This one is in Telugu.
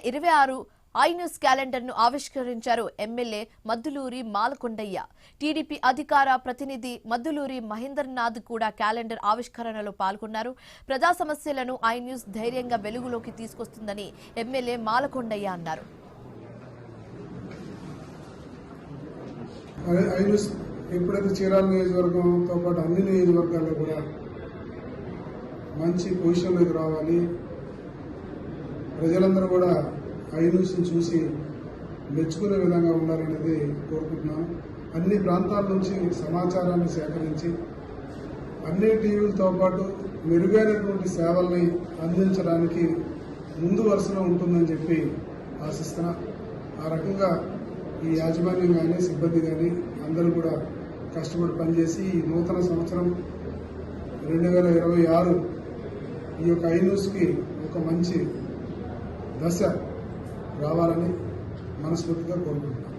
2026 ఐ న్యూస్ క్యాలెండర్ ను ఆవిష్కరించారు ఎమ్మెల్యే మద్దులూరి మాలకొండయ్య. టీడీపీ అధికార ప్రతినిధి మద్దులూరి మహేంద్రనాథ్ కూడా క్యాలెండర్ ఆవిష్కరణలో పాల్గొన్నారు. ప్రజా సమస్యలను ఐ న్యూస్ ధైర్యంగా వెలుగులోకి తీసుకొస్తుందని ఎమ్మెల్యే మాలకొండయ్య అన్నారు. ఎప్పుడైతే చీరాల నియోజకవర్గంతో పాటు అన్ని నియోజకవర్గాల్లో కూడా మంచి పొజిషన్లోకి రావాలి, ప్రజలందరూ కూడా ఐ న్యూస్ని చూసి మెచ్చుకునే విధంగా ఉండాలనేది కోరుకుంటున్నాను. అన్ని ప్రాంతాల నుంచి సమాచారాన్ని సేకరించి అన్ని టీవీలతో పాటు మెరుగైనటువంటి సేవల్ని అందించడానికి ముందు వరుసలో ఉంటుందని చెప్పి ఆశిస్తున్నా. ఆ రకంగా ఈ యాజమాన్యం కానీ సిబ్బంది కానీ అందరూ కూడా కష్టపడి పనిచేసి ఈ నూతన సంవత్సరం 2026 ఈ యొక్క ఐ న్యూస్కి ఒక మంచి దశ రావాలని మనస్ఫూర్తిగా కోరుకుంటున్నాను.